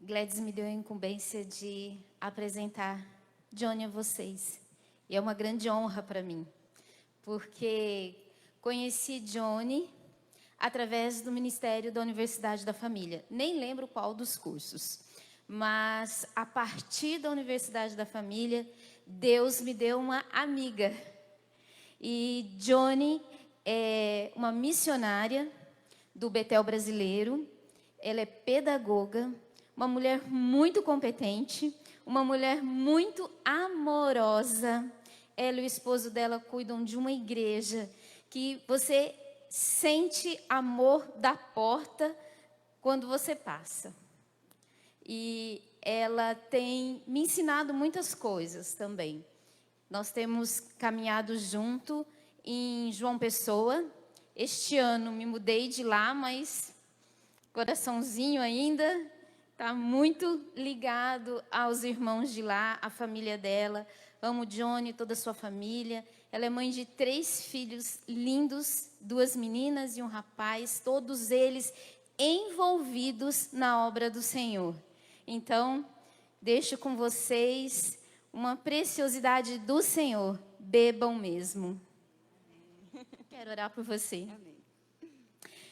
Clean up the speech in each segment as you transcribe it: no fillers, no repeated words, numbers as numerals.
Gladys me deu a incumbência de apresentar Johnny a vocês. E é uma grande honra para mim, porque conheci Johnny através do Ministério da Universidade da Família. Nem lembro qual dos cursos, mas a partir da Universidade da Família, Deus me deu uma amiga. E Johnny é uma missionária do Betel brasileiro, ela é pedagoga, uma mulher muito competente, uma mulher muito amorosa. Ela e o esposo dela cuidam de uma igreja que você sente amor da porta quando você passa. E ela tem me ensinado muitas coisas também. Nós temos caminhado junto em João Pessoa. Este ano me mudei de lá, mas coraçãozinho ainda está muito ligado aos irmãos de lá, à família dela. Amo Johnny, toda a sua família. Ela é mãe de 3 filhos lindos, 2 meninas e um rapaz, todos eles envolvidos na obra do Senhor. Então, deixo com vocês uma preciosidade do Senhor. Bebam mesmo. Quero orar por você. Amém.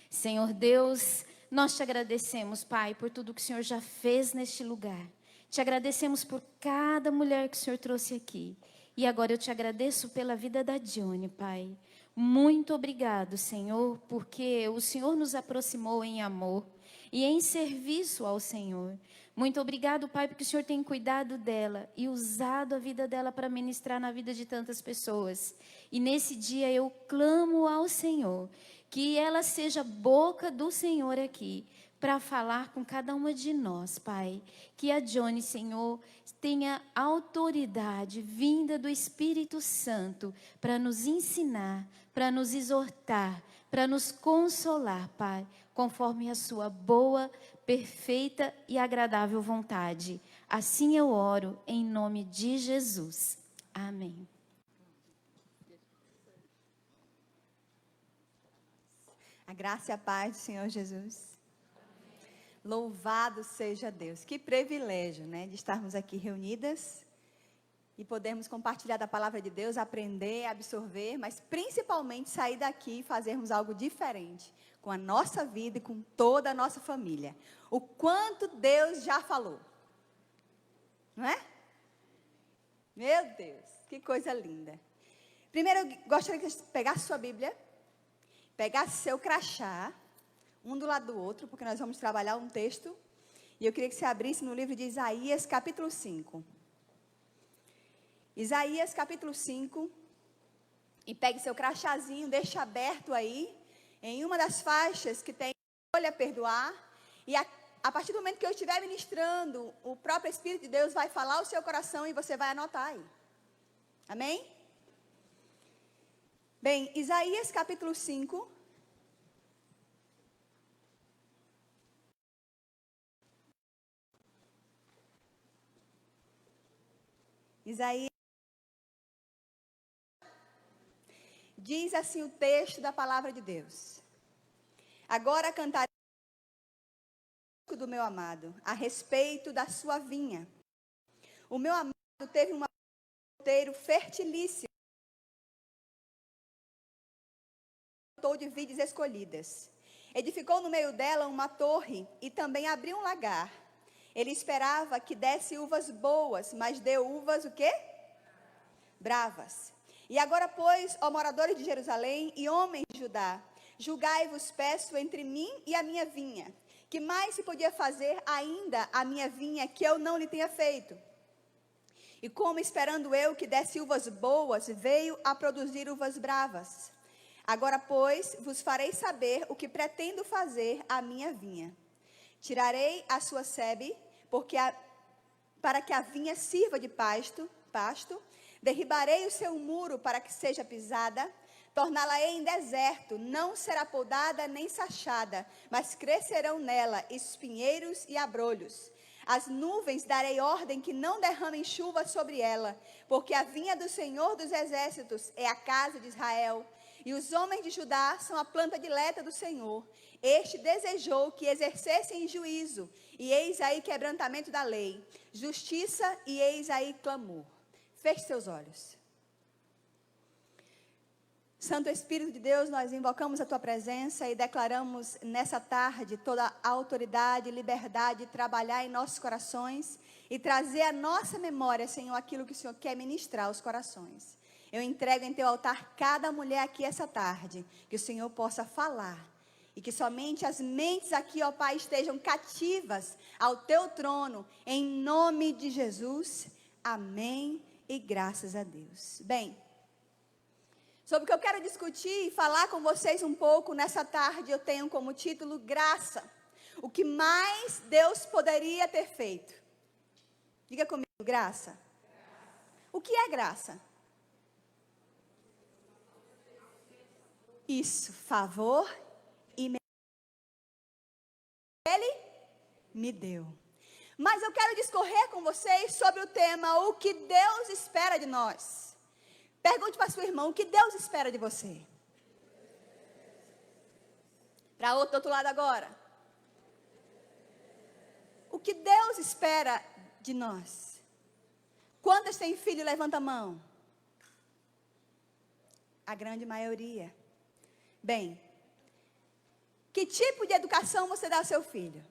Senhor Deus, nós te agradecemos, Pai, por tudo que o Senhor já fez neste lugar. Te agradecemos por cada mulher que o Senhor trouxe aqui. E agora eu te agradeço pela vida da Johnny, Pai. Muito obrigado, Senhor, porque o Senhor nos aproximou em amor e em serviço ao Senhor. Muito obrigado, Pai, porque o Senhor tem cuidado dela e usado a vida dela para ministrar na vida de tantas pessoas. E nesse dia eu clamo ao Senhor, que ela seja boca do Senhor aqui, para falar com cada uma de nós, Pai. Que a Johnny, Senhor, tenha autoridade vinda do Espírito Santo para nos ensinar, para nos exortar, para nos consolar, Pai, conforme a sua boa, perfeita e agradável vontade. Assim eu oro em nome de Jesus. Amém. A graça e a paz do Senhor Jesus. Louvado seja Deus. Que privilégio, né, de estarmos aqui reunidas e podermos compartilhar da palavra de Deus, aprender, absorver, mas principalmente sair daqui e fazermos algo diferente com a nossa vida e com toda a nossa família. O quanto Deus já falou, não é? Meu Deus, que coisa linda. Primeiro, eu gostaria que você pegasse sua Bíblia, pegasse seu crachá, um do lado do outro, porque nós vamos trabalhar um texto. E eu queria que você abrisse no livro de Isaías, capítulo 5. Isaías, capítulo 5. E pegue seu crachazinho, deixa aberto aí, em uma das faixas que tem escolha perdoar. E a partir do momento que eu estiver ministrando, o próprio Espírito de Deus vai falar ao seu coração e você vai anotar aí. Amém? Bem, Isaías, capítulo 5. Isaías, diz assim o texto da palavra de Deus. Agora cantarei do meu amado, a respeito da sua vinha. O meu amado teve um outeiro fertilíssimo, de vides escolhidas. Edificou no meio dela uma torre e também abriu um lagar. Ele esperava que desse uvas boas, mas deu uvas o quê? Bravas. E agora, pois, ó moradores de Jerusalém e homens de Judá, julgai-vos, peço, entre mim e a minha vinha. Que mais se podia fazer ainda a minha vinha que eu não lhe tenha feito? E como esperando eu que desse uvas boas, veio a produzir uvas bravas. Agora, pois, vos farei saber o que pretendo fazer à minha vinha. Tirarei a sua sebe, para que a vinha sirva de pasto, derribarei o seu muro para que seja pisada, torná-la-ei em deserto, não será podada nem sachada, mas crescerão nela espinheiros e abrolhos. As nuvens darei ordem que não derramem chuva sobre ela, porque a vinha do Senhor dos Exércitos é a casa de Israel. e os homens de Judá são a planta dileta do Senhor. Este desejou que exercessem juízo, e eis aí quebrantamento da lei, justiça, e eis aí clamor. Feche seus olhos. Santo Espírito de Deus, nós invocamos a Tua presença e declaramos nessa tarde toda a autoridade e liberdade de trabalhar em nossos corações e trazer à nossa memória, Senhor, aquilo que o Senhor quer ministrar aos corações. Eu entrego em Teu altar cada mulher aqui essa tarde, que o Senhor possa falar e que somente as mentes aqui, ó Pai, estejam cativas ao Teu trono, em nome de Jesus. Amém e graças a Deus. Bem, sobre o que eu quero discutir e falar com vocês um pouco nessa tarde, eu tenho como título Graça. O que mais Deus poderia ter feito? Diga comigo, graça. O que é graça? Isso, favor e Ele me deu. Mas eu quero discorrer com vocês sobre o tema, o que Deus espera de nós. Pergunte para sua irmã, o que Deus espera de você? Para do outro lado agora. O que Deus espera de nós? Quantas têm filho? Levanta a mão. A grande maioria. Bem, que tipo de educação você dá ao seu filho?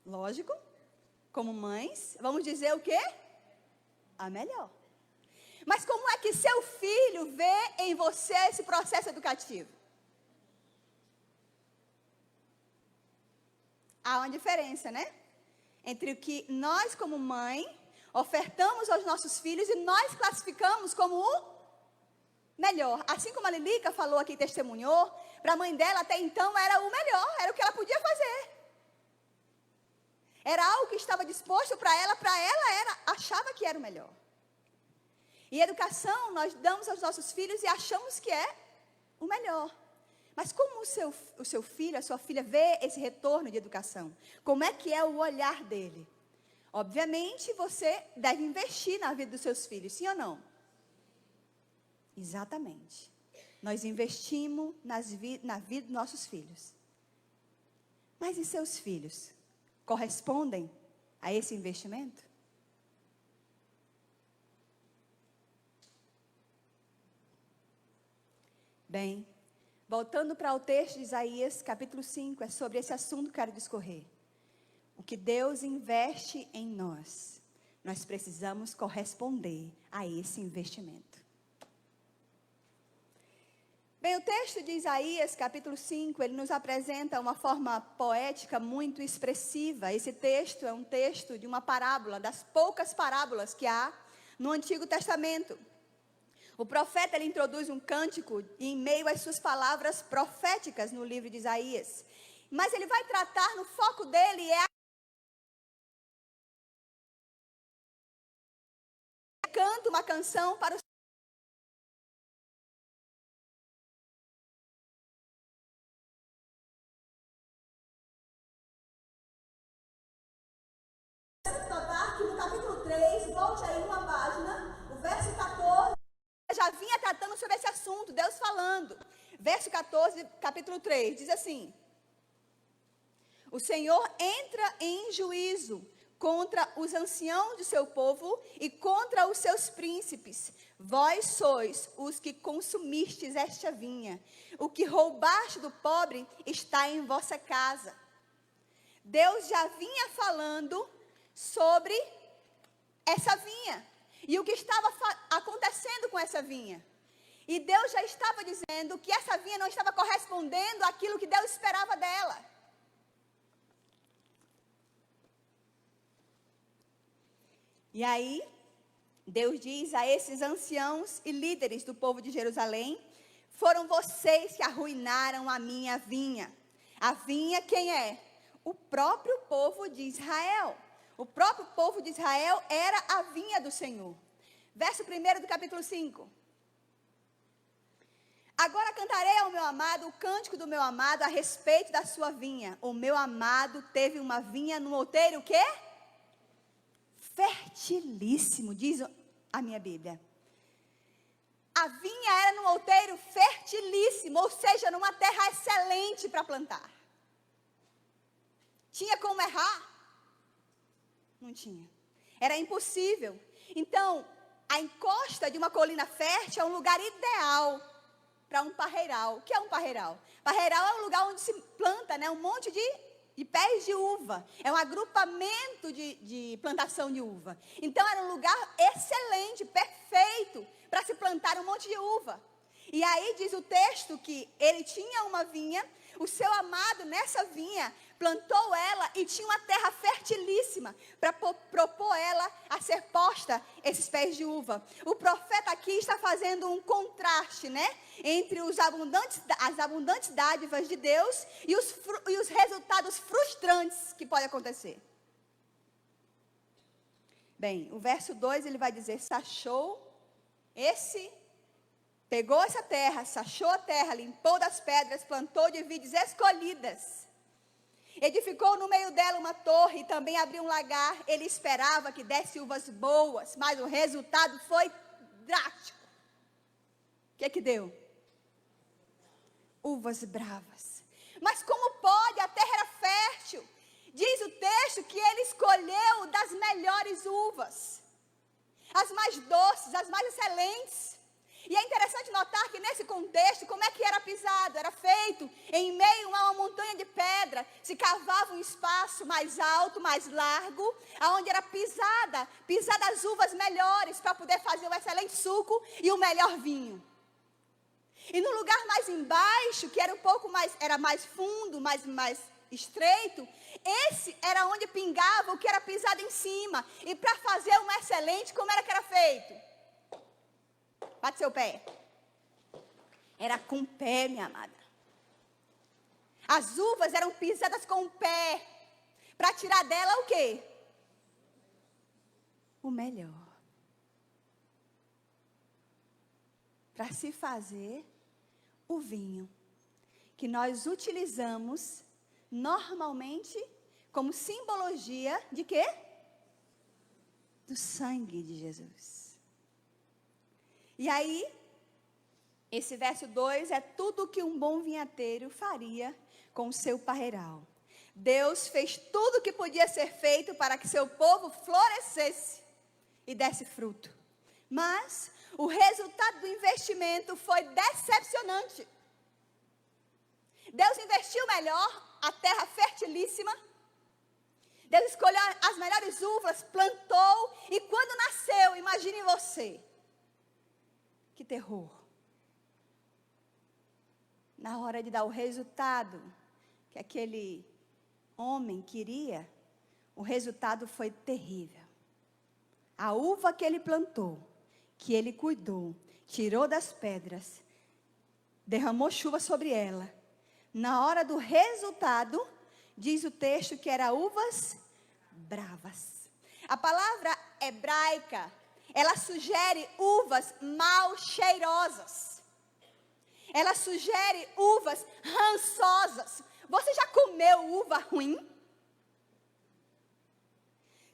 Lógico, como mães, vamos dizer o quê? A melhor. Mas como é que seu filho vê em você esse processo educativo? Há uma diferença, né? Entre o que nós, como mãe, ofertamos aos nossos filhos e nós classificamos como o melhor. Assim como a Lilica falou aqui, testemunhou, para a mãe dela até então era o melhor, era o que ela podia fazer. Era algo que estava disposto para ela achava que era o melhor. E educação nós damos aos nossos filhos e achamos que é o melhor. Mas como o seu filho, a sua filha vê esse retorno de educação? Como é que é o olhar dele? Obviamente você deve investir na vida dos seus filhos, sim ou não? Exatamente. Nós investimos na vida dos nossos filhos. Mas e seus filhos? Correspondem a esse investimento? Bem, voltando para o texto de Isaías, capítulo 5, é sobre esse assunto que eu quero discorrer. O que Deus investe em nós, nós precisamos corresponder a esse investimento. Bem, o texto de Isaías, capítulo 5, ele nos apresenta uma forma poética muito expressiva. Esse texto é um texto de uma parábola, das poucas parábolas que há no Antigo Testamento. O profeta, ele introduz um cântico em meio às suas palavras proféticas no livro de Isaías. Mas ele vai tratar, no foco dele, canta uma canção para o notar que no capítulo 3, volte aí uma página, o verso 14, já vinha tratando sobre esse assunto, Deus falando. Verso 14, capítulo 3, diz assim: o Senhor entra em juízo contra os anciãos de seu povo e contra os seus príncipes. Vós sois os que consumistes esta vinha. O que roubaste do pobre está em vossa casa. Deus já vinha falando sobre essa vinha e o que estava acontecendo com essa vinha. E Deus já estava dizendo que essa vinha não estava correspondendo àquilo que Deus esperava dela. E aí, Deus diz a esses anciãos e líderes do povo de Jerusalém: foram vocês que arruinaram a minha vinha. A vinha quem é? O próprio povo de Israel. O próprio povo de Israel era a vinha do Senhor. Verso 1 do capítulo 5. Agora cantarei ao meu amado o cântico do meu amado a respeito da sua vinha. O meu amado teve uma vinha no outeiro, o quê? Fertilíssimo, diz a minha Bíblia. A vinha era num outeiro fertilíssimo, ou seja, numa terra excelente para plantar. Tinha como errar? Não tinha. Era impossível. Então, a encosta de uma colina fértil é um lugar ideal para um parreiral. O que é um parreiral? Parreiral é um lugar onde se planta, né, um monte de pés de uva. É um agrupamento de plantação de uva. Então, era um lugar excelente, perfeito, para se plantar um monte de uva. E aí diz o texto que ele tinha uma vinha, o seu amado nessa vinha plantou ela e tinha uma terra fertilíssima para propor ela a ser posta esses pés de uva. O profeta aqui está fazendo um contraste, né, entre as abundantes dádivas de Deus e os resultados frustrantes que podem acontecer. Bem, o verso 2 ele vai dizer, pegou essa terra, sachou a terra, limpou das pedras, plantou de vides escolhidas. Edificou no meio dela uma torre e também abriu um lagar. Ele esperava que desse uvas boas, mas o resultado foi drástico. O que deu? Uvas bravas. Mas como pode? A terra era fértil. Diz o texto que ele escolheu das melhores uvas, as mais doces, as mais excelentes. E é interessante notar que nesse contexto, como é que era pisado? Era feito em meio a uma montanha de pedra, se cavava um espaço mais alto, mais largo, aonde era pisada as uvas melhores para poder fazer um excelente suco e o melhor vinho. E no lugar mais embaixo, que era era mais fundo, mais estreito, esse era onde pingava o que era pisado em cima. E para fazer um excelente, como era que era feito? Bate seu pé. Era com o pé, minha amada. As uvas eram pisadas com o pé. Para tirar dela o quê? O melhor. Para se fazer o vinho. Que nós utilizamos normalmente como simbologia de quê? Do sangue de Jesus. E aí, esse verso 2 é tudo que um bom vinhateiro faria com o seu parreiral. Deus fez tudo o que podia ser feito para que seu povo florescesse e desse fruto. Mas o resultado do investimento foi decepcionante. Deus investiu melhor, a terra fertilíssima. Deus escolheu as melhores uvas, plantou, e quando nasceu, imagine você, que terror. Na hora de dar o resultado que aquele homem queria, o resultado foi terrível. A uva que ele plantou, que ele cuidou, tirou das pedras, derramou chuva sobre ela. Na hora do resultado, diz o texto que eram uvas bravas. A palavra hebraica, ela sugere uvas mal cheirosas. Ela sugere uvas rançosas. Você já comeu uva ruim?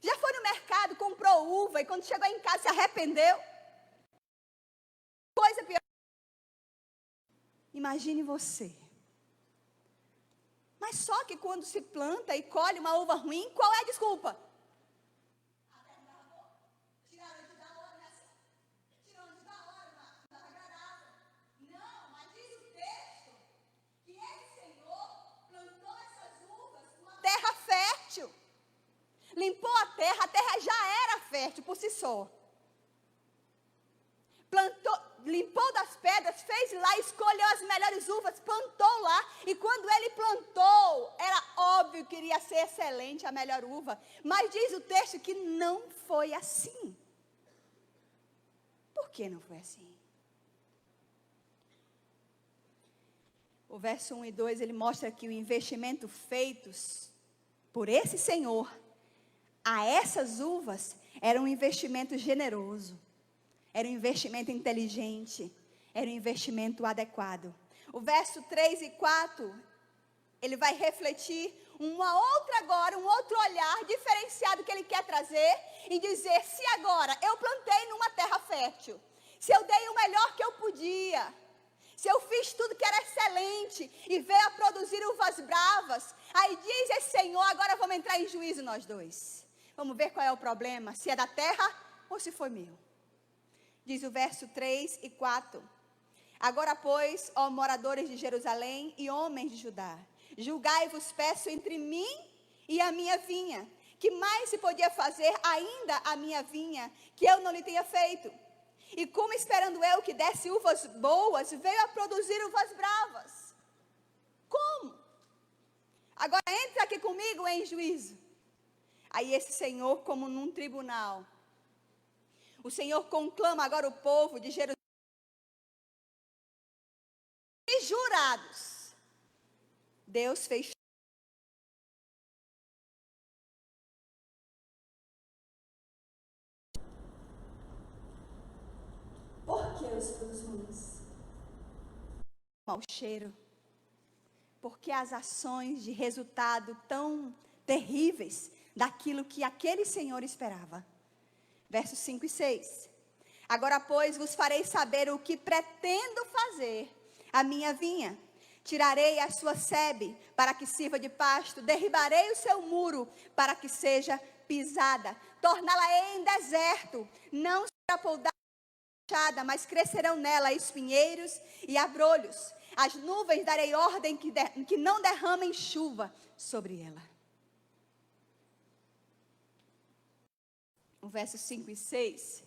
Já foi no mercado, comprou uva e quando chegou em casa se arrependeu? Coisa pior. Imagine você. Mas só que quando se planta e colhe uma uva ruim, qual é a desculpa? Limpou a terra já era fértil por si só. Plantou, limpou das pedras, fez lá, escolheu as melhores uvas, plantou lá. E quando ele plantou, era óbvio que iria ser excelente a melhor uva. Mas diz o texto que não foi assim. Por que não foi assim? O verso 1 e 2, ele mostra que o investimento feitos por esse Senhor a essas uvas era um investimento generoso, era um investimento inteligente, era um investimento adequado. O verso 3 e 4, ele vai refletir um outro olhar diferenciado que ele quer trazer e dizer, se agora eu plantei numa terra fértil, Se eu dei o melhor que eu podia, se eu fiz tudo que era excelente e veio a produzir uvas bravas, aí diz esse Senhor, agora vamos entrar em juízo nós dois. Vamos ver qual é o problema, se é da terra ou se foi meu. Diz o verso 3 e 4. Agora, pois, ó moradores de Jerusalém e homens de Judá, julgai-vos, peço, entre mim e a minha vinha. Que mais se podia fazer ainda a minha vinha, que eu não lhe tenha feito? E como esperando eu que desse uvas boas, veio a produzir uvas bravas. Como? Agora entra aqui comigo em juízo. Aí esse Senhor, como num tribunal, o Senhor conclama agora o povo de Jerusalém. E jurados, Deus fez. Por que os frutos ruins? Mau cheiro. Porque as ações de resultado tão terríveis daquilo que aquele Senhor esperava. Versos 5 e 6. Agora, pois, vos farei saber o que pretendo fazer a minha vinha. Tirarei a sua sebe para que sirva de pasto, derribarei o seu muro para que seja pisada, torná-la em deserto, não será poldada, mas crescerão nela espinheiros e abrolhos. As nuvens darei ordem que não derramem chuva sobre ela. O verso 5 e 6,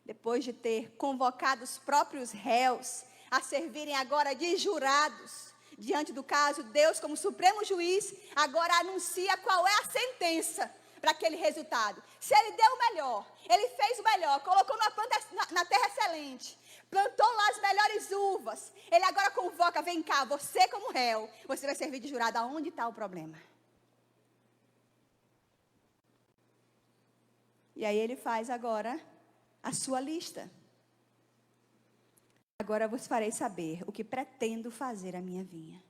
depois de ter convocado os próprios réus a servirem agora de jurados, diante do caso, Deus, como supremo juiz, agora anuncia qual é a sentença para aquele resultado. Se ele deu o melhor, ele fez o melhor, colocou na terra excelente, plantou lá as melhores uvas, ele agora convoca, vem cá, você como réu, você vai servir de jurado. Aonde está o problema? E aí ele faz agora a sua lista. Agora vos farei saber o que pretendo fazer a minha vinha.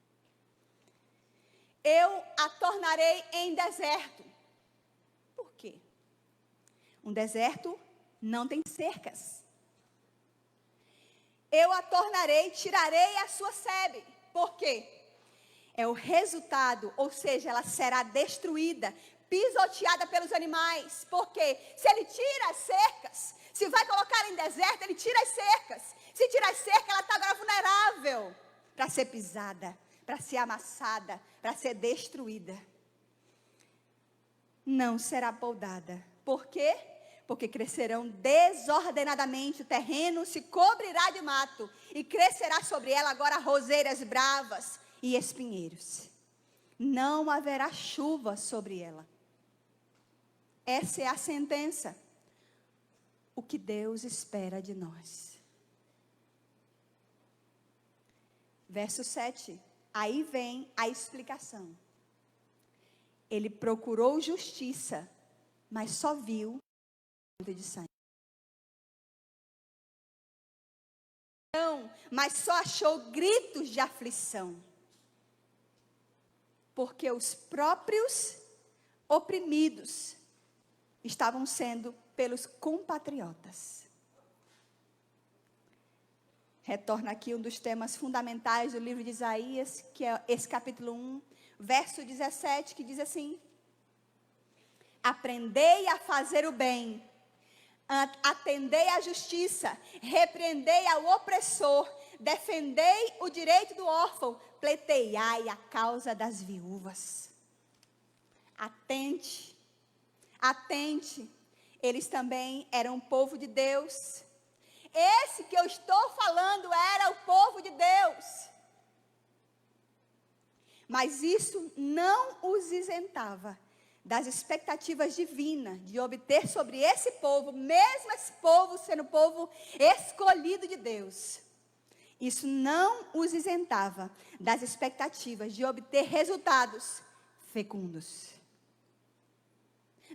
Eu a tornarei em deserto. Por quê? Um deserto não tem cercas. Eu a tornarei, tirarei a sua sebe. Por quê? É o resultado, ou seja, ela será destruída, pisoteada pelos animais. Porque se ele tira as cercas, se vai colocar em deserto, ele tira as cercas. Se tira as cercas, ela está agora vulnerável para ser pisada, para ser amassada, para ser destruída. Não será poldada. Por quê? Porque crescerão desordenadamente, o terreno se cobrirá de mato, e crescerá sobre ela agora roseiras bravas e espinheiros. Não haverá chuva sobre ela. Essa é a sentença. O que Deus espera de nós. Verso 7. Aí vem a explicação. Ele procurou justiça, mas só viu de sangue. Não, mas só achou gritos de aflição. Porque os próprios oprimidos estavam sendo pelos compatriotas. Retorna aqui um dos temas fundamentais do livro de Isaías, que é esse capítulo 1, verso 17, que diz assim: aprendei a fazer o bem, atendei à justiça, repreendei ao opressor, defendei o direito do órfão, pleiteiai a causa das viúvas. Atente, atente, eles também eram o povo de Deus. Esse que eu estou falando era o povo de Deus. Mas isso não os isentava das expectativas divinas de obter sobre esse povo, mesmo esse povo sendo o povo escolhido de Deus. Isso não os isentava das expectativas de obter resultados fecundos.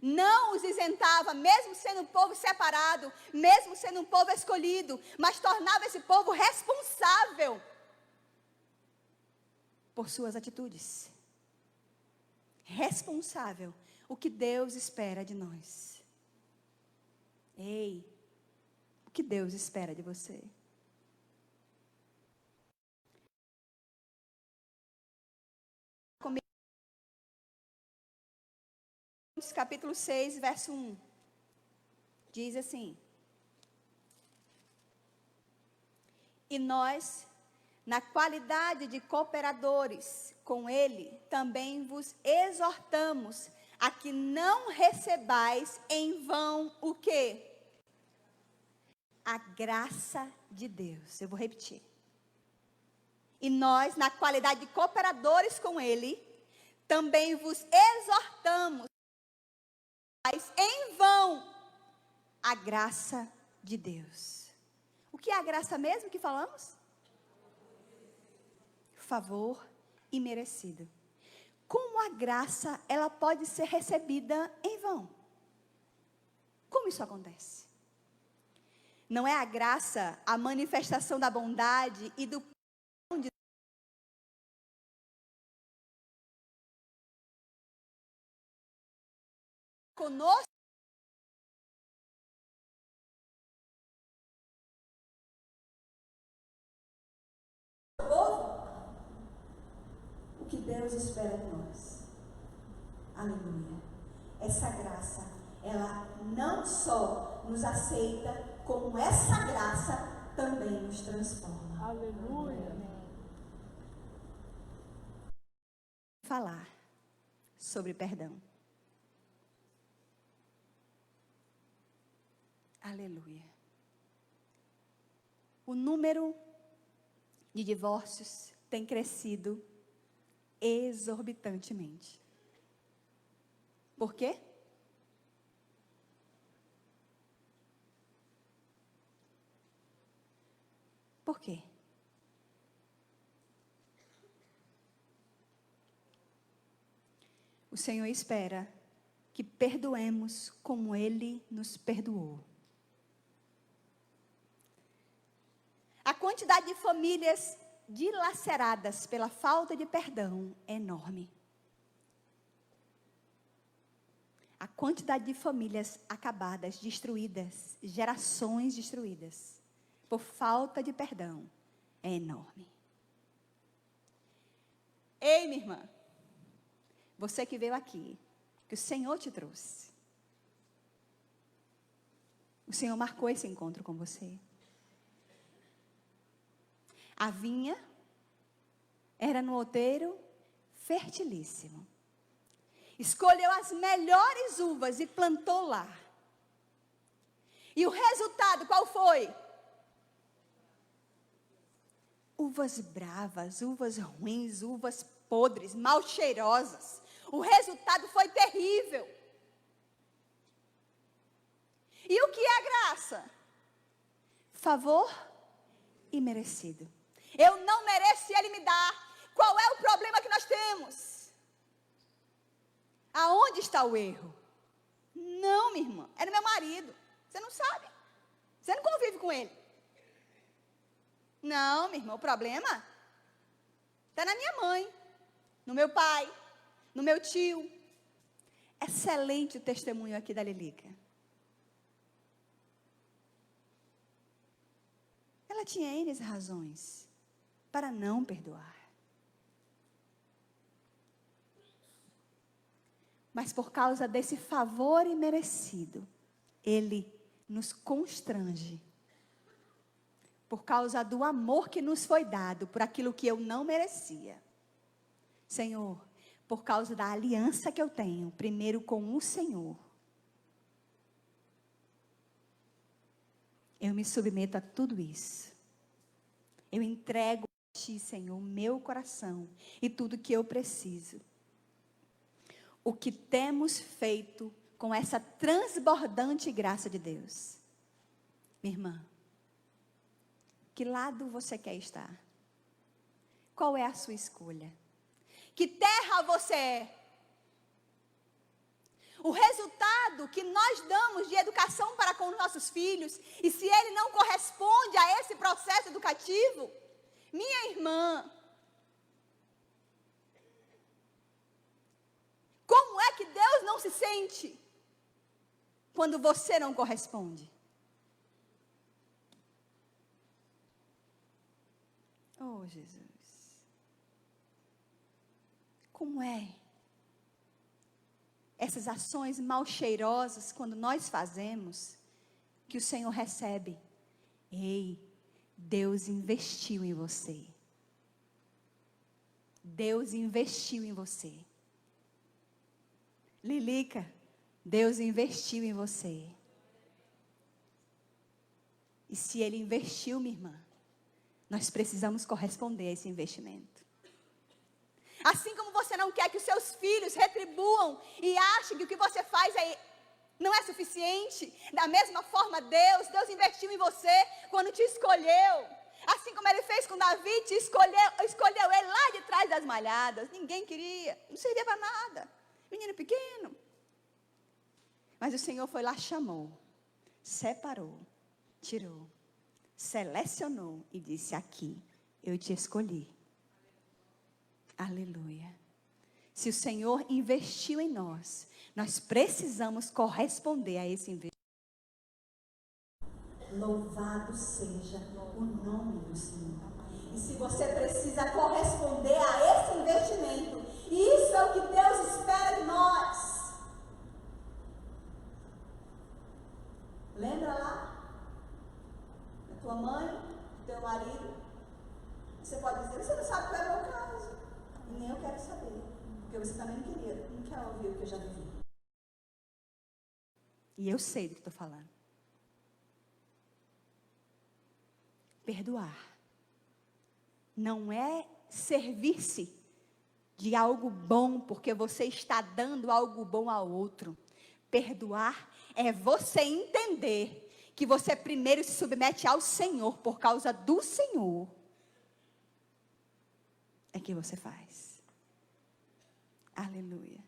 Não os isentava, mesmo sendo um povo separado, mesmo sendo um povo escolhido, mas tornava esse povo responsável por suas atitudes. Responsável, o que Deus espera de nós. Ei, o que Deus espera de você. Capítulo 6, verso 1. Diz assim: e nós, na qualidade de cooperadores com ele, também vos exortamos a que não recebais em vão o quê? A graça de Deus. Eu vou repetir. E nós, na qualidade de cooperadores com ele, também vos exortamos em vão a graça de Deus. O que é a graça mesmo que falamos? Favor imerecido. Como a graça, ela pode ser recebida em vão? Como isso acontece? Não é a graça a manifestação da bondade e do perdão de conosco? O que Deus espera de nós. Aleluia. Essa graça, ela não só nos aceita, como essa graça também nos transforma. Aleluia. Falar sobre perdão. Aleluia. O número de divórcios tem crescido exorbitantemente. Por quê? Por quê? O Senhor espera que perdoemos como Ele nos perdoou. A quantidade de famílias dilaceradas pela falta de perdão é enorme. A quantidade de famílias acabadas, destruídas, gerações destruídas, por falta de perdão, é enorme. Ei, minha irmã, você que veio aqui, que o Senhor te trouxe. O Senhor marcou esse encontro com você. A vinha era no outeiro fertilíssimo. Escolheu as melhores uvas e plantou lá. E o resultado qual foi? Uvas bravas, uvas ruins, uvas podres, mal cheirosas. O resultado foi terrível. E o que é graça? Favor imerecido. Eu não mereço e Ele me dá. Qual é o problema que nós temos? Aonde está o erro? Não, minha irmã, é no meu marido. Você não sabe. Você não convive com ele. Não, minha irmã, o problema está na minha mãe, no meu pai, no meu tio. Excelente o testemunho aqui da Lilica. Ela tinha N razões para não perdoar. Mas por causa desse favor imerecido, Ele nos constrange. Por causa do amor que nos foi dado por aquilo que eu não merecia. Senhor, por causa da aliança que eu tenho, primeiro com o Senhor, eu me submeto a tudo isso. Eu entrego a Ti, Senhor, meu coração e tudo que eu preciso. O que temos feito com essa transbordante graça de Deus? Minha irmã, que lado você quer estar? Qual é a sua escolha? Que terra você é? O resultado que nós damos de educação para com os nossos filhos, e se ele não corresponde a esse processo educativo, minha irmã, como é que Deus não se sente quando você não corresponde? Oh, Jesus. Como é? Essas ações mal cheirosas, quando nós fazemos, que o Senhor recebe. Ei, Deus investiu em você. Deus investiu em você. Lilica, Deus investiu em você. E se Ele investiu, minha irmã, nós precisamos corresponder a esse investimento. Assim como você não quer que os seus filhos retribuam e achem que o que você faz não é suficiente, da mesma forma Deus investiu em você quando te escolheu. Assim como Ele fez com Davi, te escolheu Ele lá de trás das malhadas. Ninguém queria, não servia para nada. Menino pequeno. Mas o Senhor foi lá, chamou, separou, tirou, selecionou e disse: aqui, eu te escolhi. Aleluia. Se o Senhor investiu em nós, nós precisamos corresponder a esse investimento. Louvado seja o nome do Senhor. E se você precisa corresponder a esse investimento, isso é o que Deus espera de nós. Lembra lá? Da tua mãe, do teu marido. Você pode dizer: você não sabe qual é o meu caso. E nem eu quero saber. Porque você também não quer ouvir o que eu já vivi. E eu sei do que estou falando. Perdoar não é servir-se de algo bom porque você está dando algo bom ao outro. Perdoar é você entender que você primeiro se submete ao Senhor, por causa do Senhor é que você faz. Aleluia.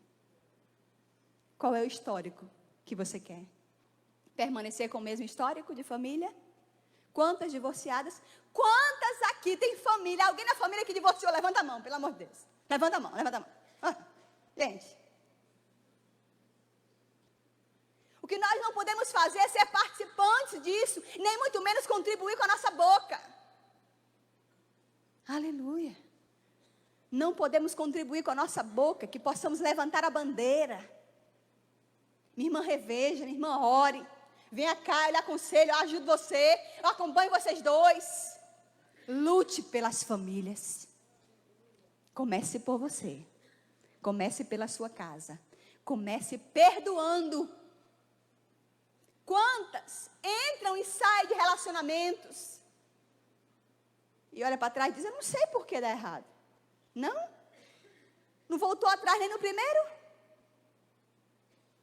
Qual é o histórico que você quer? Permanecer com o mesmo histórico de família? Quantas divorciadas? Quantas aqui tem família? Alguém na família que divorciou? Levanta a mão, pelo amor de Deus. Levanta a mão, levanta a mão. Gente. O que nós não podemos fazer é ser participantes disso, nem muito menos contribuir com a nossa boca. Aleluia. Não podemos contribuir com a nossa boca, que possamos levantar a bandeira. Minha irmã, reveja, minha irmã, ore. Venha cá, eu lhe aconselho, eu ajudo você, eu acompanho vocês dois. Lute pelas famílias. Comece por você. Comece pela sua casa. Comece perdoando. Quantas entram e saem de relacionamentos e olha para trás e diz: eu não sei por que dá errado. Não voltou atrás nem no primeiro?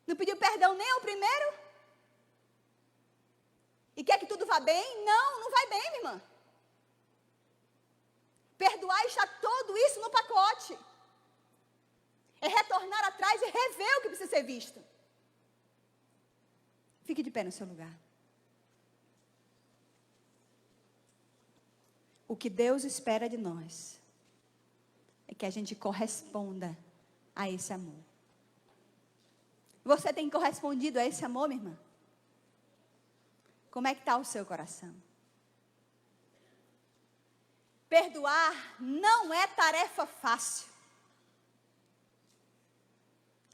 Não pediu perdão nem ao primeiro? E quer que tudo vá bem? Não vai bem, minha irmã. Perdoar está tudo isso no pacote. É retornar atrás e rever o que precisa ser visto. Fique de pé no seu lugar. O que Deus espera de nós é que a gente corresponda a esse amor. Você tem correspondido a esse amor, minha irmã? Como é que está o seu coração? Perdoar não é tarefa fácil.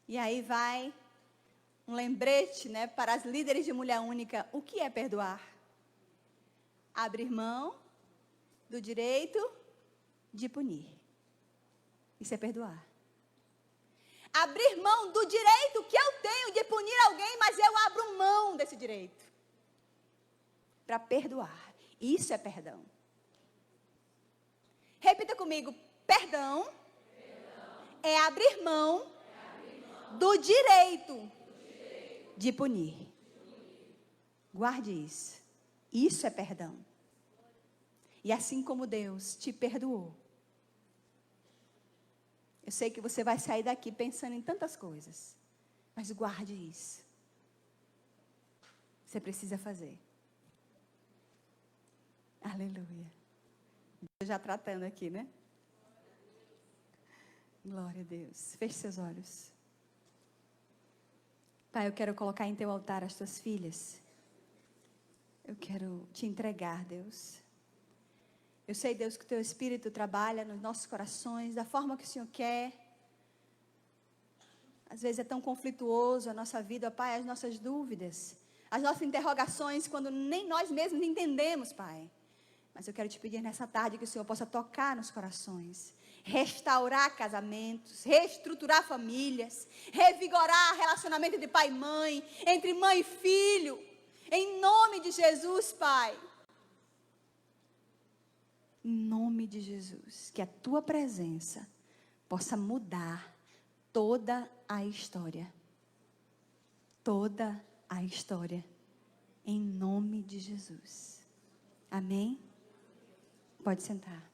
E aí vai um lembrete, para as líderes de Mulher Única. O que é perdoar? Abrir mão do direito de punir. Isso é perdoar. Abrir mão do direito que eu tenho de punir alguém, mas eu abro mão desse direito para perdoar. Isso é perdão. Repita comigo: perdão, é abrir mão, do direito de punir. Guarde isso. Isso é perdão. E assim como Deus te perdoou, eu sei que você vai sair daqui pensando em tantas coisas, mas guarde isso. Você precisa fazer. Aleluia. Deus já tratando aqui, né? Glória a Deus. Feche seus olhos. Pai, eu quero colocar em teu altar as tuas filhas. Eu quero te entregar, Deus. Eu sei, Deus, que o Teu Espírito trabalha nos nossos corações, da forma que o Senhor quer. Às vezes é tão conflituoso a nossa vida, Pai, as nossas dúvidas, as nossas interrogações, quando nem nós mesmos entendemos, Pai. Mas eu quero te pedir nessa tarde que o Senhor possa tocar nos corações, restaurar casamentos, reestruturar famílias, revigorar relacionamento de pai e mãe, entre mãe e filho, em nome de Jesus, Pai. Em nome de Jesus, que a Tua presença possa mudar toda a história. Toda a história. Em nome de Jesus. Amém? Pode sentar.